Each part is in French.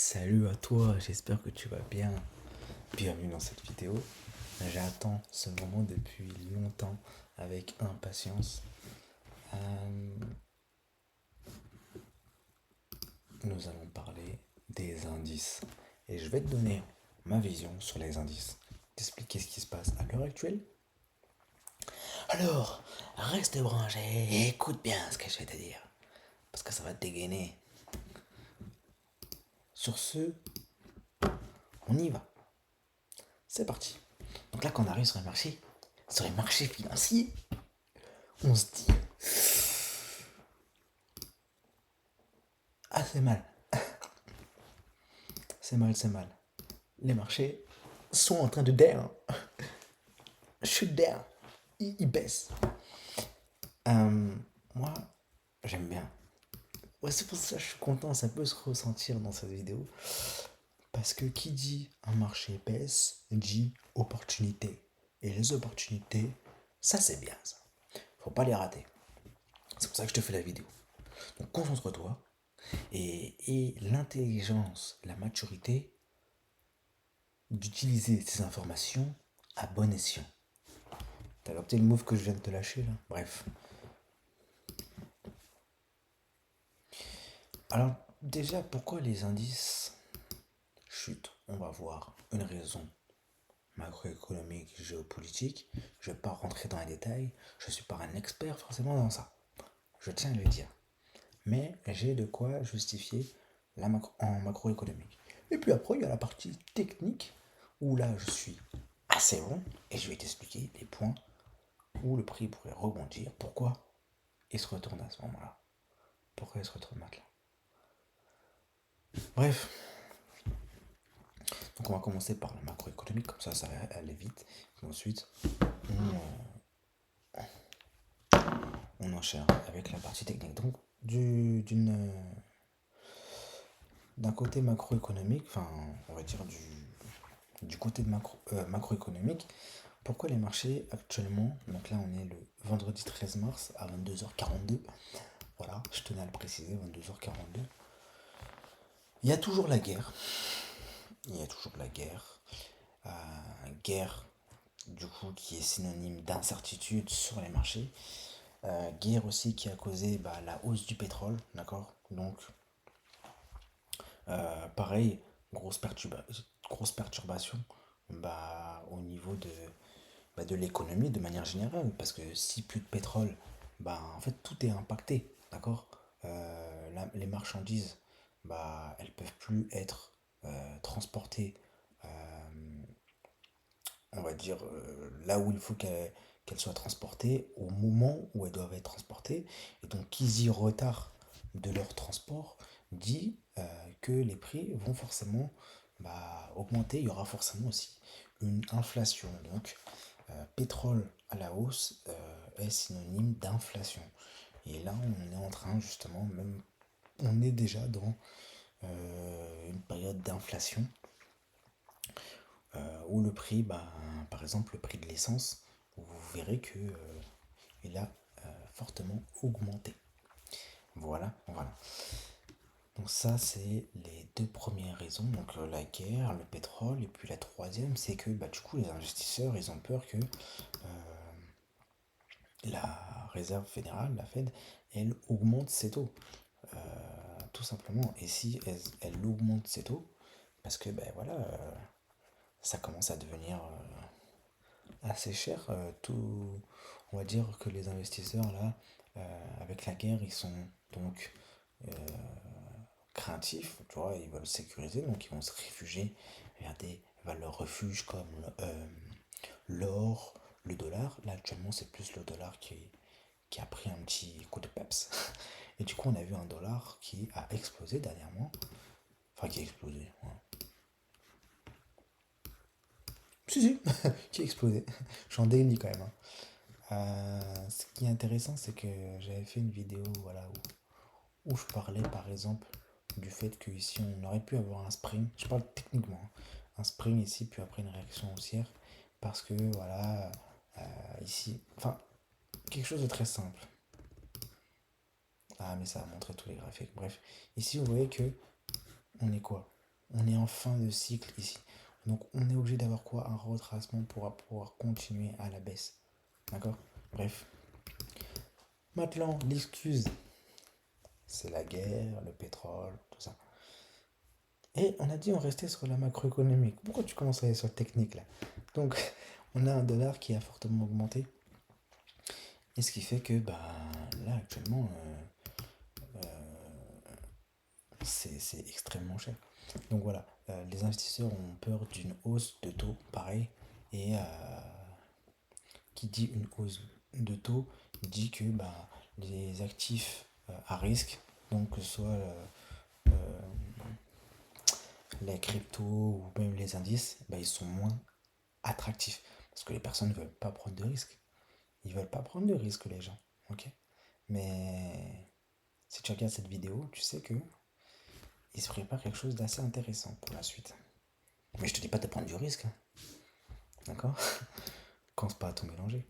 Salut à toi, j'espère que tu vas bien. Bienvenue dans cette vidéo. J'attends ce moment depuis longtemps avec impatience. Euh, nous allons parler des indices. Et je vais te donner ma vision sur les indices. T'expliquer ce qui se passe à l'heure actuelle. Alors, reste branché et écoute bien ce que je vais te dire. Parce que ça va te dégainer. Sur ce, on y va. C'est parti. Donc là, quand on arrive sur les marchés financiers, on se dit, ah c'est mal, c'est mal, c'est mal. Les marchés sont en train de down, shoot down, ils baissent. Moi, j'aime bien. Ouais, c'est pour ça que je suis content, ça peut se ressentir dans cette vidéo. Parce que qui dit un marché baisse, dit opportunité. Et les opportunités, ça c'est bien ça. Faut pas les rater. C'est pour ça que je te fais la vidéo. Donc concentre-toi. Et l'intelligence, la maturité d'utiliser ces informations à bon escient. T'as capté le move que je viens de te lâcher là? Bref. Alors, déjà, pourquoi les indices chutent? On va voir une raison macroéconomique, géopolitique. Je ne vais pas rentrer dans les détails. Je ne suis pas un expert forcément dans ça. Je tiens à le dire. Mais j'ai de quoi justifier en macroéconomique. Et puis après, il y a la partie technique où là, je suis assez bon et je vais t'expliquer les points où le prix pourrait rebondir. Pourquoi il se retourne à ce moment-là? Pourquoi il se retourne maintenant? Bref, donc on va commencer par le macroéconomique, comme ça va aller vite. Et ensuite, on enchaîne avec la partie technique. Donc, d'un côté macroéconomique, enfin, on va dire du côté de macroéconomique, pourquoi les marchés actuellement, donc là on est le vendredi 13 mars à 22h42, voilà, je tenais à le préciser, 22h42, il y a toujours la guerre, il y a toujours la guerre, guerre du coup qui est synonyme d'incertitude sur les marchés, guerre aussi qui a causé la hausse du pétrole, d'accord, donc pareil, grosse, grosse perturbation au niveau de l'économie de manière générale, parce que si plus de pétrole, en fait tout est impacté, d'accord. Les marchandises, elles peuvent plus être transportées, on va dire, là où il faut qu'elles soient transportées, au moment où elles doivent être transportées, et donc qui dit retard de leur transport, dit que les prix vont forcément augmenter, il y aura forcément aussi une inflation. Donc pétrole à la hausse est synonyme d'inflation. Et là, on est en train justement, même, on est déjà dans une période d'inflation où le prix, par exemple, le prix de l'essence, vous verrez que il a fortement augmenté. Voilà, voilà. Donc ça, c'est les deux premières raisons. Donc la guerre, le pétrole, et puis la troisième, c'est que du coup, les investisseurs, ils ont peur que la réserve fédérale, la Fed, elle augmente ses taux. Tout simplement. Et si elle augmente ses taux, parce que voilà, ça commence à devenir assez cher, tout, on va dire que les investisseurs là, avec la guerre, ils sont donc craintifs, tu vois, ils veulent sécuriser, donc ils vont se réfugier vers des valeurs refuges comme l'or, le dollar. Là actuellement c'est plus le dollar qui a pris un petit coup de peps. Et du coup on a vu un dollar qui a explosé dernièrement. Enfin qui a explosé. Ouais. Si si, qui a explosé. Je suis en daily quand même, hein. Ce qui est intéressant c'est que j'avais fait une vidéo voilà, où je parlais par exemple du fait qu'ici on aurait pu avoir un spring, je parle techniquement, hein, un spring ici, puis après une réaction haussière, parce que voilà, ici, enfin, quelque chose de très simple. Ah, mais ça a montré tous les graphiques. Bref, ici vous voyez que on est quoi? On est en fin de cycle ici. Donc on est obligé d'avoir quoi? Un retracement pour pouvoir continuer à la baisse. D'accord? Bref. Maintenant, l'excuse, c'est la guerre, le pétrole, tout ça. Et on a dit on restait sur la macroéconomique. Pourquoi tu commences à aller sur le technique là? Donc on a un dollar qui a fortement augmenté. Et ce qui fait que bah, là actuellement c'est extrêmement cher. Donc voilà, les investisseurs ont peur d'une hausse de taux pareil. Et qui dit une hausse de taux dit que bah, les actifs à risque, donc que ce soit les cryptos ou même les indices, bah, ils sont moins attractifs. Parce que les personnes ne veulent pas prendre de risques. Ils veulent pas prendre de risques, les gens. Ok. Mais si tu regardes cette vidéo, tu sais que il se prépare quelque chose d'assez intéressant pour la suite. Mais je te dis pas de prendre du risque, hein. D'accord? Commence pas à tout mélanger.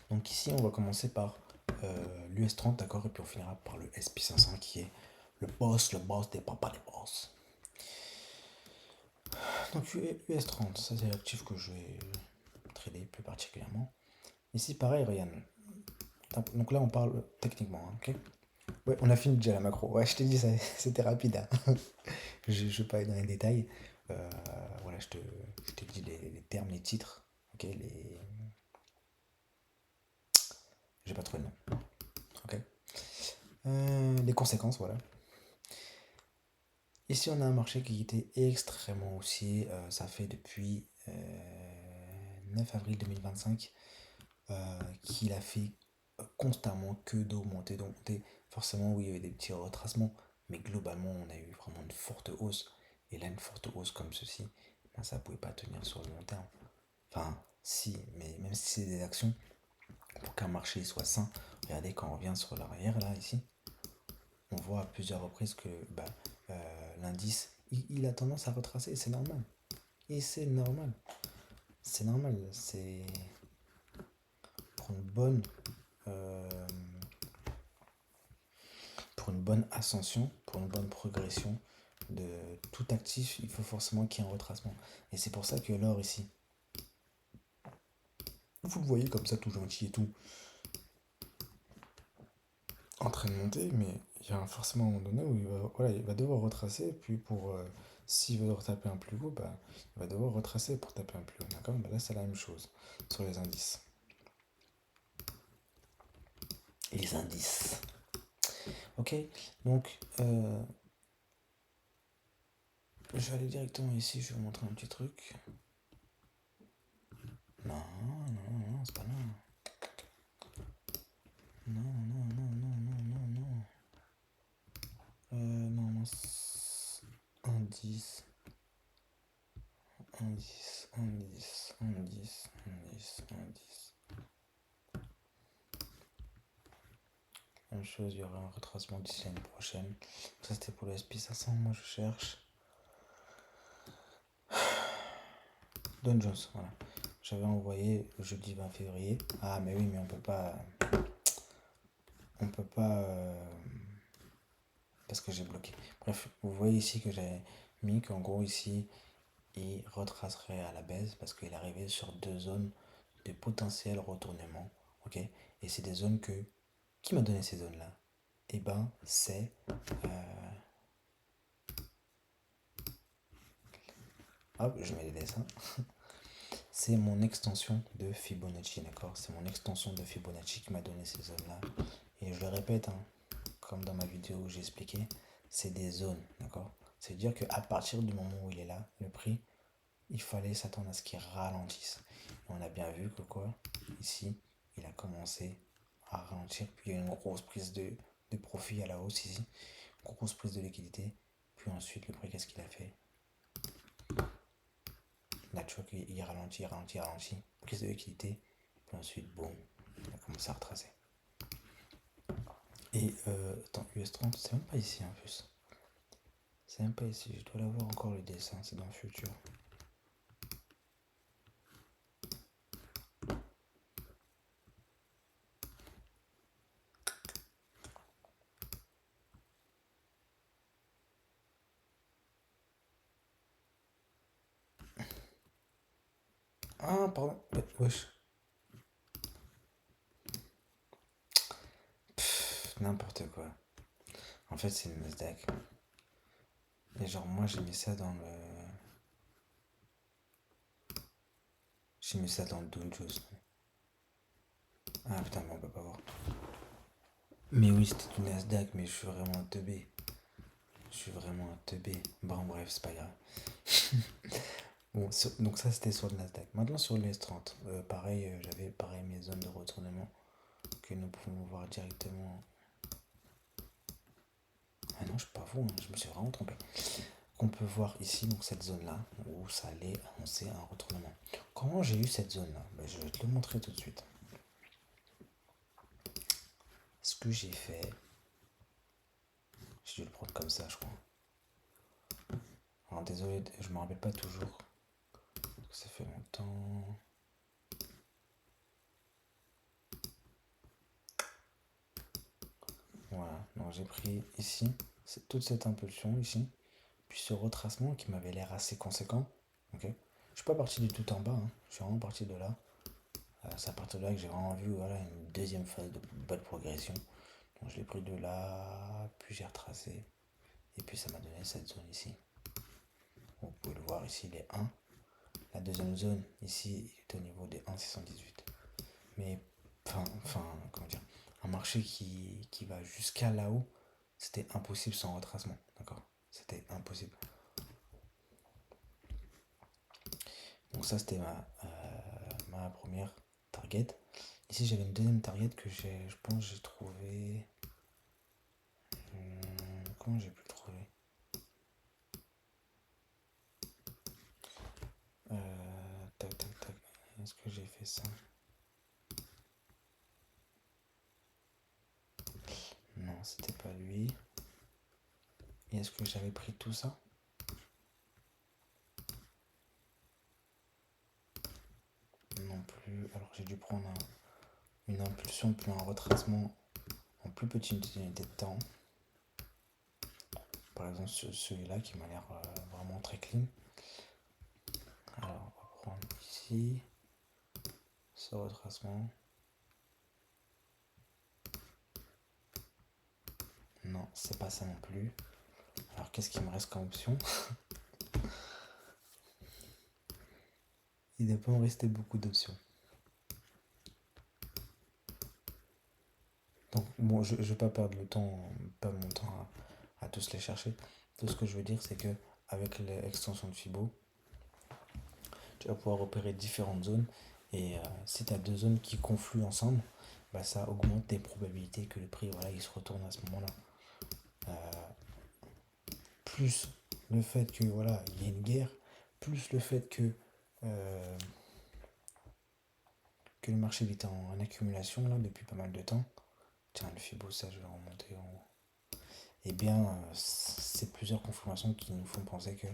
Donc ici, on va commencer par l'US 30, d'accord? Et puis on finira par le SP 500 qui est le boss des papas des boss. Donc US 30, ça c'est l'actif que je vais trader plus particulièrement. Ici, pareil, Ryan. Donc là, on parle techniquement, hein, ok? Ouais, on a fini déjà la macro. Ouais, je t'ai dit, c'était rapide, hein. Je ne vais pas aller dans les détails. Euh, voilà, je te dis les termes, les titres. Ok, j'ai pas trouvé le nom. Ok. Les conséquences, voilà. Ici, on a un marché qui était extrêmement haussier. Ça fait depuis 9 avril 2025 qu'il a fait constamment que d'augmenter, d'augmenter. Forcément, oui, il y avait des petits retracements, mais globalement, on a eu vraiment une forte hausse. Et là, une forte hausse comme ceci, ben, ça ne pouvait pas tenir sur le long terme. Enfin, si, mais même si c'est des actions, pour qu'un marché soit sain, regardez quand on revient sur l'arrière, là, ici, on voit à plusieurs reprises que bah, l'indice, il a tendance à retracer, et c'est normal. Et c'est normal. C'est normal. C'est pour une bonne, euh, pour une bonne ascension, pour une bonne progression de tout actif, il faut forcément qu'il y ait un retracement. Et c'est pour ça que l'or ici, vous le voyez comme ça, tout gentil et tout, en train de monter, mais il y a forcément un moment donné où il va devoir retracer, puis pour s'il veut retaper un plus haut, bah, il va devoir retracer pour taper un plus haut. D'accord? Bah là, c'est la même chose sur les indices. Les indices. Ok, donc je vais aller directement ici, je vais vous montrer un petit truc. Non, non, non, c'est pas là. Non, non, non, non, non, non, non. Non, indice, indice, indice, indice, indice, indice. Même chose, il y aura un retracement d'ici l'année prochaine. Ça c'était pour le SP 500, moi je cherche. Don Jones, voilà. J'avais envoyé le jeudi 20 février. Ah mais oui, mais on peut pas. On peut pas. Parce que j'ai bloqué. Bref, vous voyez ici que j'ai mis qu'en gros ici, il retracerait à la baisse parce qu'il est arrivé sur deux zones de potentiel retournement. Ok. Et c'est des zones que. Qui m'a donné ces zones-là? Eh ben, c'est. Hop, je mets les dessins. C'est mon extension de Fibonacci, d'accord? C'est mon extension de Fibonacci qui m'a donné ces zones-là. Et je le répète, hein, comme dans ma vidéo où j'ai expliqué, c'est des zones, d'accord? C'est-à-dire qu'à partir du moment où il est là, le prix, il fallait s'attendre à ce qu'il ralentisse. Et on a bien vu que quoi, ici, il a commencé à ralentir, puis il y a eu une grosse prise de profit à la hausse ici, grosse prise de liquidité, puis ensuite le prix, qu'est-ce qu'il a fait? Là, tu vois qu'il ralentit, ralentit, ralentit, prise de liquidité, puis ensuite, boum, il a commencé à retracer. Et attends, US 30, c'est même pas ici en plus. C'est même pas ici, je dois l'avoir encore le dessin, c'est dans le futur. Ah, pardon. Wesh. N'importe quoi. En fait, c'est une Nasdaq. Et genre, moi, j'ai mis ça dans le. J'ai mis ça dans le Dow Jones. Ah putain, mais on peut pas voir. Mais oui, c'était une Nasdaq, mais je suis vraiment un teubé. Je suis vraiment un teubé. Bon, bref, c'est pas grave. Bon, donc ça, c'était sur le Nasdaq. Maintenant, sur le S30, pareil, j'avais pareil mes zones de retournement que nous pouvons voir directement. Ah non, je suis pas fou, hein, je me suis vraiment trompé. Qu'on peut voir ici, donc cette zone-là, où ça allait annoncer un retournement. Comment j'ai eu cette zone-là? Ben, je vais te le montrer tout de suite. Ce que j'ai fait, j'ai dû le prendre comme ça, je crois. Alors désolé, je me rappelle pas toujours. Ça fait longtemps. Voilà, donc j'ai pris ici, c'est toute cette impulsion ici, puis ce retracement qui m'avait l'air assez conséquent. Ok, je suis pas parti du tout en bas, hein. Je suis vraiment parti de là. C'est à partir de là que j'ai vraiment vu voilà, une deuxième phase de bonne progression. Donc je l'ai pris de là, puis j'ai retracé, et puis ça m'a donné cette zone ici. Vous pouvez le voir ici, les 1. La deuxième zone ici est au niveau des 1,618. Mais, comment dire, un marché qui va jusqu'à là-haut, c'était impossible sans retracement, d'accord? C'était impossible. Donc ça, c'était ma première target. Ici, j'avais une deuxième target que je pense, j'ai trouvé. Comment j'ai pu le trouver? Tac, tac, tac. Est-ce que j'ai fait ça? Non, c'était pas lui. Et est-ce que j'avais pris tout ça? Non plus. Alors j'ai dû prendre une impulsion puis un retracement en plus petite unité de temps. Par exemple celui-là qui m'a l'air vraiment très clean. Alors on va prendre ici ce retracement. Non, c'est pas ça non plus. Alors qu'est-ce qu'il me reste comme option? Il ne doit pas me rester beaucoup d'options. Donc bon, je ne vais pas perdre le temps, pas mon temps à tous les chercher. Tout ce que je veux dire, c'est que avec l'extension de Fibo, tu vas pouvoir repérer différentes zones. Et si tu as deux zones qui confluent ensemble, bah, ça augmente tes probabilités que le prix voilà, il se retourne à ce moment-là. Plus le fait que voilà, il y a une guerre, plus le fait euh, que le marché était en accumulation là, depuis pas mal de temps. Tiens, le Fibo, ça, je vais remonter en haut. Eh bien, c'est plusieurs confirmations qui nous font penser que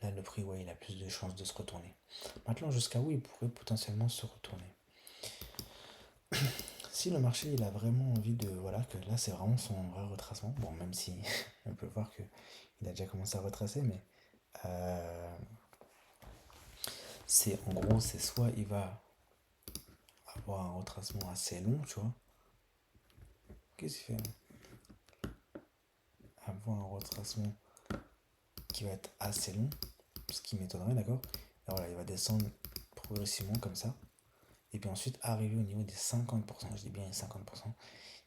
là, le prix, ouais, il a plus de chances de se retourner. Maintenant, jusqu'à où il pourrait potentiellement se retourner? Si le marché, il a vraiment envie de... Voilà, que là, c'est vraiment son vrai retracement. Bon, même si on peut voir qu'il a déjà commencé à retracer, mais... c'est en gros, c'est soit il va avoir un retracement assez long, tu vois. Qu'est-ce qu'il fait là? Avoir un retracement qui va être assez long, ce qui m'étonnerait, d'accord? Et voilà, il va descendre progressivement comme ça. Et puis ensuite, arriver au niveau des 50%, je dis bien les 50%,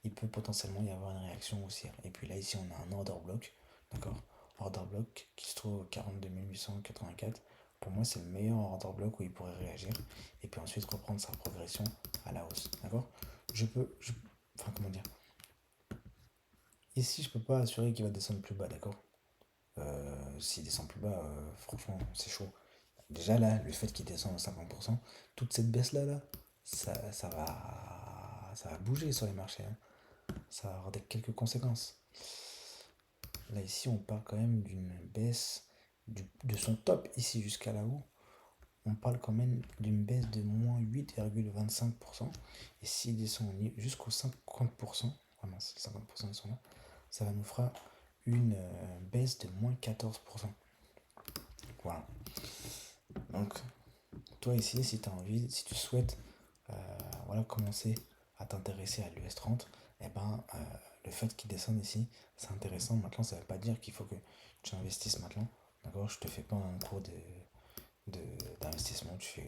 il peut potentiellement y avoir une réaction haussière. Et puis là, ici, on a un order block, d'accord? Order block qui se trouve au 42 884. Pour moi, c'est le meilleur order block où il pourrait réagir. Et puis ensuite, reprendre sa progression à la hausse, d'accord? Enfin, comment dire? Ici, je peux pas assurer qu'il va descendre plus bas, d'accord? S'il descend plus bas, franchement, c'est chaud. Déjà là, le fait qu'il descende à 50%, toute cette baisse là, ça va bouger sur les marchés, hein. Ça va avoir quelques conséquences. Là ici, on parle quand même d'une baisse de son top ici jusqu'à là-haut. On parle quand même d'une baisse de moins 8,25%. Et s'il descend jusqu'au 50%, vraiment c'est 50% ils sont là, ça va nous fera une baisse de moins 14%. Voilà. Donc toi ici, si tu as envie, si tu souhaites voilà, commencer à t'intéresser à l'US 30, eh ben, le fait qu'il descende ici, c'est intéressant. Maintenant, ça ne veut pas dire qu'il faut que tu investisses maintenant. D'accord? Je te fais pas un cours d'investissement, tu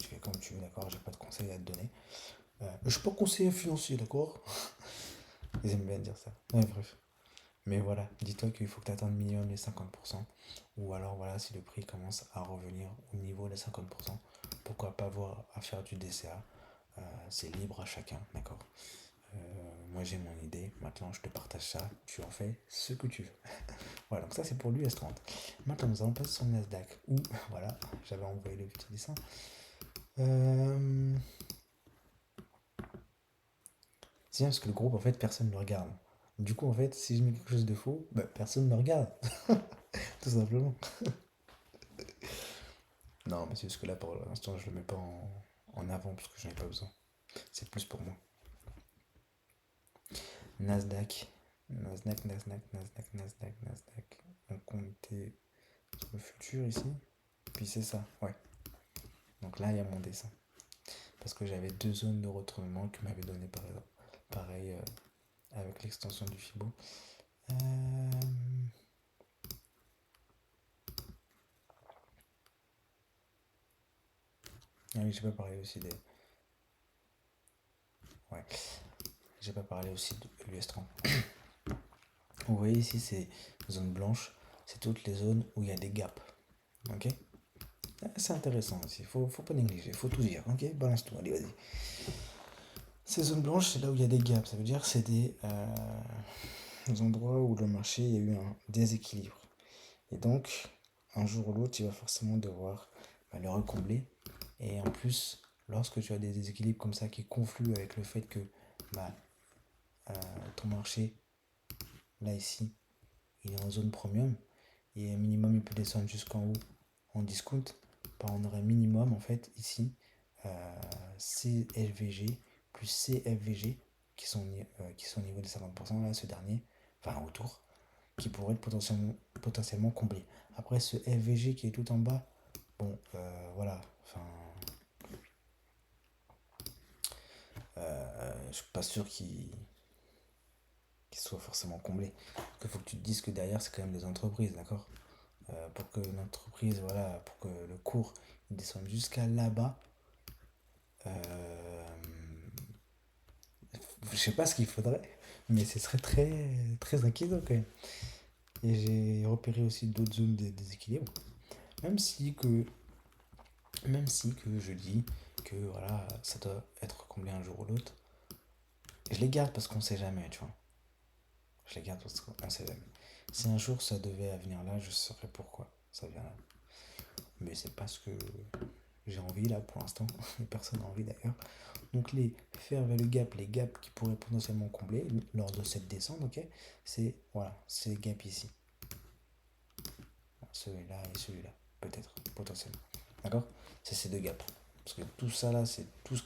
fais comme tu veux, d'accord? J'ai pas de conseils à te donner. Je suis pas conseiller financier, d'accord? Ils aiment bien dire ça. Ouais, bref. Mais voilà, dis-toi qu'il faut que tu atteignes minimum les 50%. Ou alors, voilà, si le prix commence à revenir au niveau des 50%, pourquoi pas voir à faire du DCA. C'est libre à chacun, d'accord? Moi j'ai mon idée, maintenant je te partage ça, tu en fais ce que tu veux. Voilà, donc ça c'est pour l'US 30. Maintenant nous allons passer sur le Nasdaq, où, voilà, j'avais envoyé le petit dessin. C'est bien parce que le groupe, en fait, personne ne le regarde. Du coup, en fait, si je mets quelque chose de faux, bah, personne ne me regarde. Tout simplement. Non, mais c'est juste que là, pour l'instant, je le mets pas en avant parce que j'en ai pas besoin. C'est plus pour moi. Nasdaq. Nasdaq, Nasdaq, Nasdaq, Nasdaq, Nasdaq. Donc on était sur le futur ici. Puis c'est ça, ouais. Donc là, il y a mon dessin. Parce que j'avais deux zones de retournement que m'avait donné par exemple. Pareil avec l'extension du Fibo. Euh... Ah oui, j'ai pas parlé aussi des. Ouais. J'ai pas parlé aussi de l'US 30. Vous voyez ici, ces zones blanches, c'est toutes les zones où il y a des gaps. Ok? C'est intéressant aussi, faut pas négliger, faut tout dire. Ok? Balance tout, allez, vas-y. Ces zones blanches, c'est là où il y a des gaps. Ça veut dire que c'est des endroits où le marché, il y a eu un déséquilibre. Et donc, un jour ou l'autre, tu vas forcément devoir le recombler. Et en plus, lorsque tu as des déséquilibres comme ça qui confluent avec le fait que bah, euh, ton marché, là ici, il est en zone premium, et un minimum il peut descendre jusqu'en haut en discount, bah, on aurait minimum en fait ici CLVG plus CFVG qui sont au niveau des 50%, là ce dernier, enfin autour, qui pourrait être potentiellement comblé. Après ce FVG qui est tout en bas, bon voilà, enfin je suis pas sûr qu'il soit forcément comblé. Parce qu'il faut que tu te dises que derrière c'est quand même des entreprises, d'accord? Pour que l'entreprise, voilà, pour que le cours il descende jusqu'à là-bas, euh, je sais pas ce qu'il faudrait, mais ce serait très, très inquiétant quand même. Et j'ai repéré aussi d'autres zones de déséquilibre. Même si que, même si que je dis que voilà, ça doit être comblé un jour ou l'autre, je les garde parce qu'on sait jamais, tu vois. Je les garde parce qu'on sait jamais. Si un jour ça devait venir là, je saurais pourquoi ça vient là. Mais c'est pas ce que j'ai envie là pour l'instant. Personne n'a envie d'ailleurs. Donc les faire vers le gap, les gaps qui pourraient potentiellement combler lors de cette descente, ok, c'est voilà, c'est les gaps ici. Celui-là et celui-là, peut-être, potentiellement. D'accord? C'est ces deux gaps. Parce que tout ça là, c'est tout.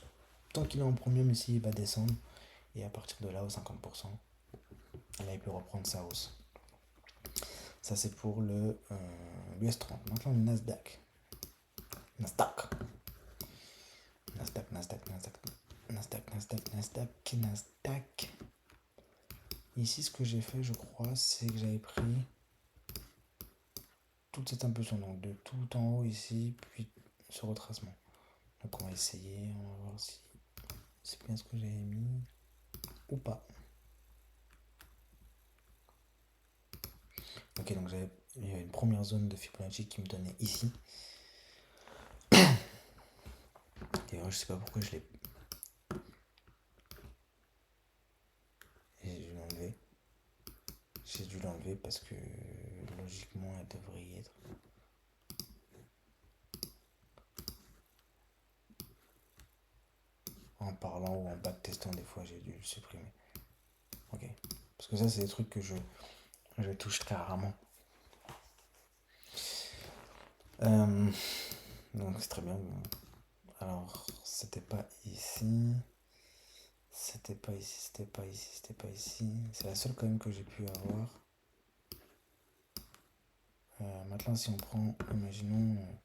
Tant qu'il est en premium ici, il va descendre. Et à partir de là, au 50%, là, il peut reprendre sa hausse. Ça, c'est pour le l'US 30. Maintenant, le Nasdaq. Nasdaq. Nasdaq, Nasdaq, Nasdaq. Nasdaq, Nasdaq, Nasdaq, Nasdaq. Ici, ce que j'ai fait, je crois, c'est que j'avais pris toute cette impulsion. Donc, de tout en haut ici, puis ce retracement. Donc, on va essayer. On va voir si c'est bien ce que j'avais mis ou pas. Ok, donc il y a une première zone de Fibonacci qui me donnait ici. Et je sais pas pourquoi je l'ai. J'ai dû l'enlever. J'ai dû l'enlever parce que logiquement elle devrait y être. En parlant ou en backtestant, des fois j'ai dû le supprimer. Ok. Parce que ça, c'est des trucs que je touche très rarement. Donc c'est très bien. Alors, c'était pas ici. C'était pas ici, c'était pas ici, c'était pas ici. C'est la seule quand même que j'ai pu avoir. Maintenant, si on prend, imaginons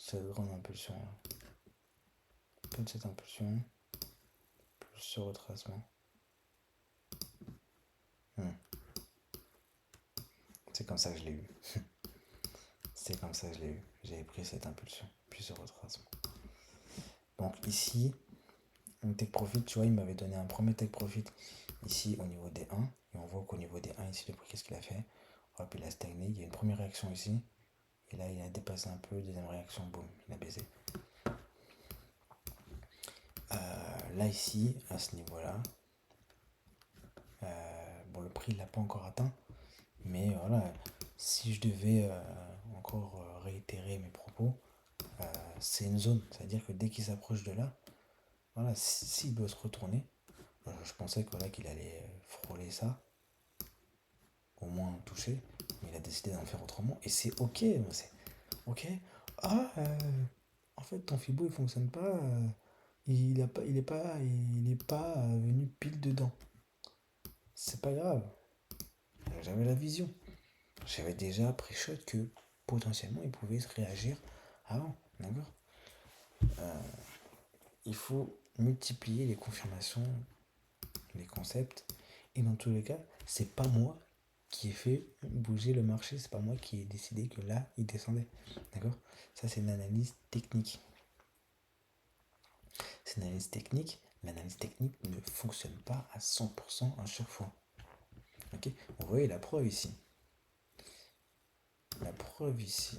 cette grande impulsion là. Toute cette impulsion, plus ce retracement. Hmm. C'est comme ça que je l'ai eu. C'est comme ça que je l'ai eu. J'avais pris cette impulsion, puis ce retracement. Donc ici, un take profit, tu vois, il m'avait donné un premier take profit ici au niveau des 1. Et on voit qu'au niveau des 1, ici, le prix, qu'est-ce qu'il a fait? Hop, il a stagné. Il y a une première réaction ici. Et là, il a dépassé un peu. Deuxième réaction, boum, il a baissé. Là, ici, à ce niveau-là, bon, le prix, il l'a pas encore atteint. Mais voilà, si je devais encore réitérer mes propos, c'est une zone. C'est-à-dire que dès qu'il s'approche de là, voilà, s'il doit se retourner, je pensais que, voilà, qu'il allait frôler ça, au moins toucher, mais il a décidé d'en faire autrement. Et c'est ok, c'est ok. Ah, en fait, ton Fibo il fonctionne pas, il est pas venu pile dedans. C'est pas grave. J'avais la vision. J'avais déjà pré-shot que potentiellement il pouvait se réagir avant. D'accord. Il faut multiplier les confirmations, les concepts. Et dans tous les cas, c'est pas moi qui ai fait bouger le marché, c'est pas moi qui ai décidé que là, il descendait. D'accord. Ça, c'est une analyse technique. C'est une analyse technique. L'analyse technique ne fonctionne pas à 100% à chaque fois. Ok. Vous voyez la preuve ici. La preuve ici.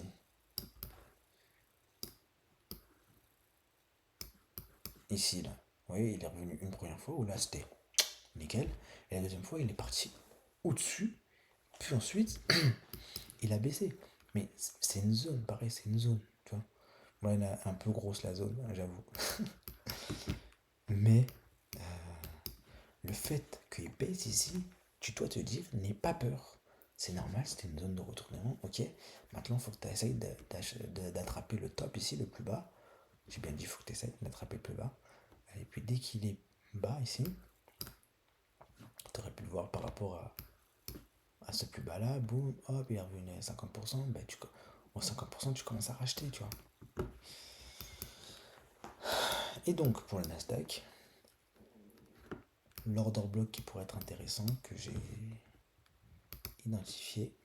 Ici, là. Vous voyez, il est revenu une première fois où là, c'était nickel. Et la deuxième fois, il est parti au-dessus. Puis ensuite, il a baissé. Mais c'est une zone, pareil, c'est une zone. Tu vois. Bon, elle est un peu grosse la zone, j'avoue. Mais le fait qu'il baisse ici, tu dois te dire, n'aie pas peur. C'est normal, c'était une zone de retournement, ok. Maintenant, il faut que tu essayes d'attraper le top ici, le plus bas. J'ai bien dit, il faut que tu essayes d'attraper le plus bas. Et puis dès qu'il est bas ici, tu aurais pu le voir par rapport à ce plus bas là, boum, hop, il est revenu à 50%, ben au 50%, tu commences à racheter, tu vois. Et donc, pour le Nasdaq, l'order block qui pourrait être intéressant, que j'ai identifié.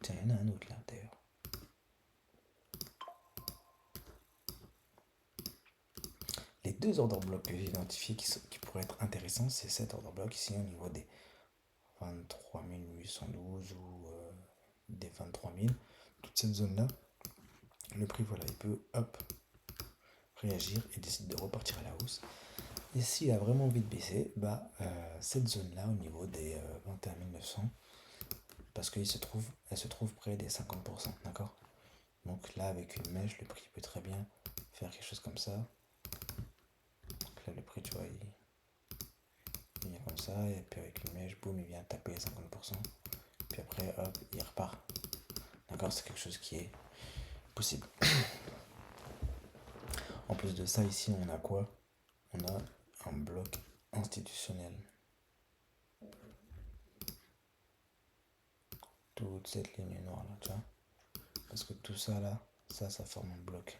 Tiens, il y en a un autre là d'ailleurs. Les deux order blocks que j'ai identifiés qui pourraient être intéressants, c'est cet order block ici au niveau des 23 812 ou des 23 000. Toute cette zone là, le prix, voilà, il peut hop réagir et décide de repartir à la hausse. Et s'il a vraiment envie de baisser, bah, cette zone là au niveau des 21 900, parce qu'elle se trouve près des 50%, d'accord. Donc là, avec une mèche, le prix peut très bien faire quelque chose comme ça. Donc là, le prix, tu vois, il vient comme ça, et puis avec une mèche, boum, il vient taper les 50%. Puis après, hop, il repart. D'accord, c'est quelque chose qui est possible. En plus de ça, ici, on a quoi? On a un bloc institutionnel. Toute cette ligne noire là, tu vois. Parce que tout ça là, ça forme un bloc.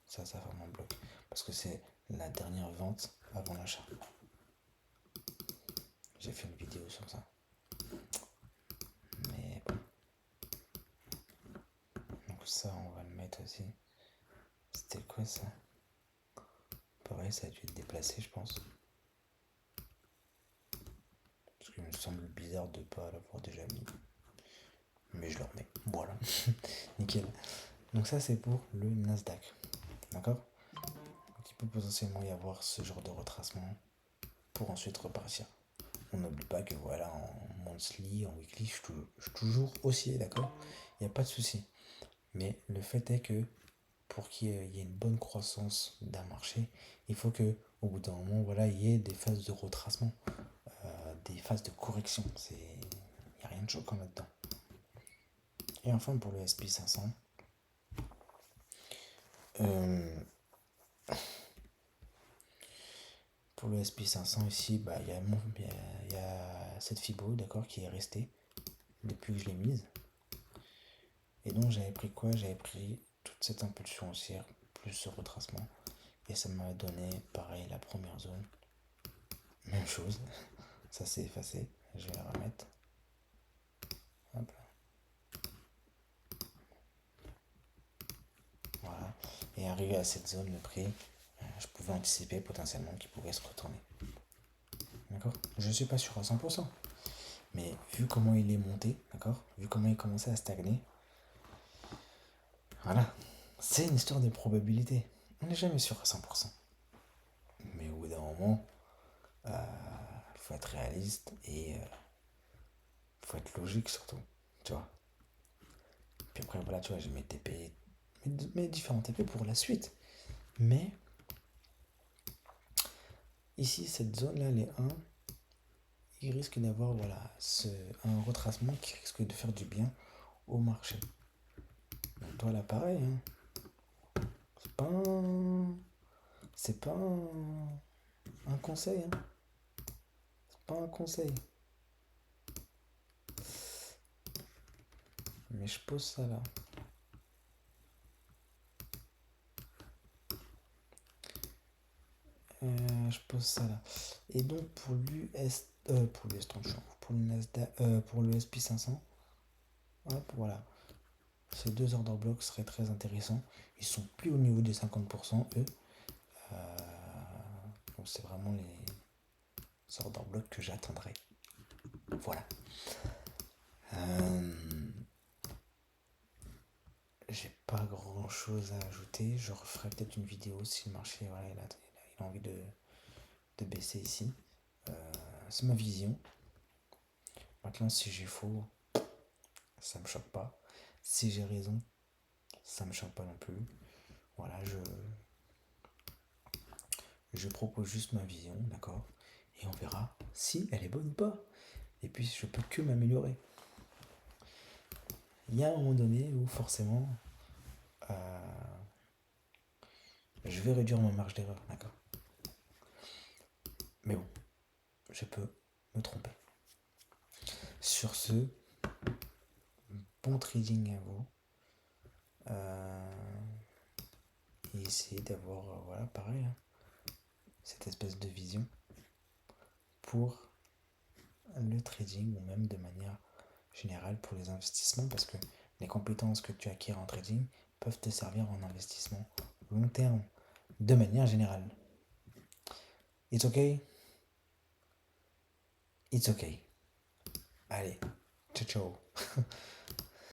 Ça forme un bloc. Parce que c'est la dernière vente avant l'achat. J'ai fait une vidéo sur ça. Mais bon. Donc ça, on va le mettre aussi. C'était quoi ça? Pareil, ça a dû être déplacé, je pense. Parce qu'il me semble bizarre de ne pas l'avoir déjà mis. Mais je le remets. Voilà. Nickel. Donc ça, c'est pour le Nasdaq. D'accord. Donc il peut potentiellement y avoir ce genre de retracement pour ensuite repartir. On n'oublie pas que voilà, en monthly, en weekly, je suis toujours haussier, d'accord. Il n'y a pas de souci. Mais le fait est que pour qu'il y ait une bonne croissance d'un marché, il faut que au bout d'un moment, voilà, il y ait des phases de retracement, des phases de correction. Il n'y a rien de choquant là-dedans. Et enfin, pour le SP500, Pour le SP500 ici, bah, il y a cette Fibo, d'accord, qui est restée depuis que je l'ai mise. Et donc j'avais pris quoi? J'avais pris toute cette impulsion haussière, plus ce retracement. Et ça m'a donné, pareil, la première zone. Même chose, ça s'est effacé. Je vais la remettre. Hop. Voilà. Et arrivé à cette zone, le prix, je pouvais anticiper potentiellement qu'il pouvait se retourner. D'accord? Je ne suis pas sûr à 100%. Mais vu comment il est monté, d'accord? Vu comment il commençait à stagner, voilà. C'est une histoire de probabilité. On n'est jamais sûr à 100%. Mais au bout d'un moment, il faut être réaliste et faut être logique surtout. Tu vois? Puis après, voilà, tu vois, j'ai mes TP, mes différents TP pour la suite. Mais ici, cette zone-là, les 1, il risque d'avoir voilà, un retracement qui risque de faire du bien au marché. Donc toi là pareil, hein. C'est pas un, c'est pas un conseil, hein. C'est pas un conseil. Mais je pose ça là. Je pose ça là. Et donc pour pour l'US, pour le Nasdaq, pour le SP500, hop, voilà. Ces deux order blocks seraient très intéressants. Ils sont plus au niveau des 50%, eux. Euh, donc c'est vraiment les order blocks que j'atteindrai. Voilà. Euh, j'ai pas grand chose à ajouter. Je referai peut-être une vidéo si le marché voilà, il a envie de baisser ici. C'est ma vision. Maintenant, si j'ai faux, ça me choque pas. Si j'ai raison, ça me choque pas non plus. Voilà, je propose juste ma vision, d'accord? Et on verra si elle est bonne ou pas. Et puis, je peux que m'améliorer. Il y a un moment donné où forcément, euh, je vais réduire ma marge d'erreur, d'accord? Mais bon, je peux me tromper. Sur ce, bon trading à vous. Et essayer d'avoir, voilà, pareil, hein, cette espèce de vision pour le trading ou même de manière générale pour les investissements parce que les compétences que tu acquiers en trading peuvent te servir en investissement long terme de manière générale. It's okay? It's okay. Allez, ciao ciao.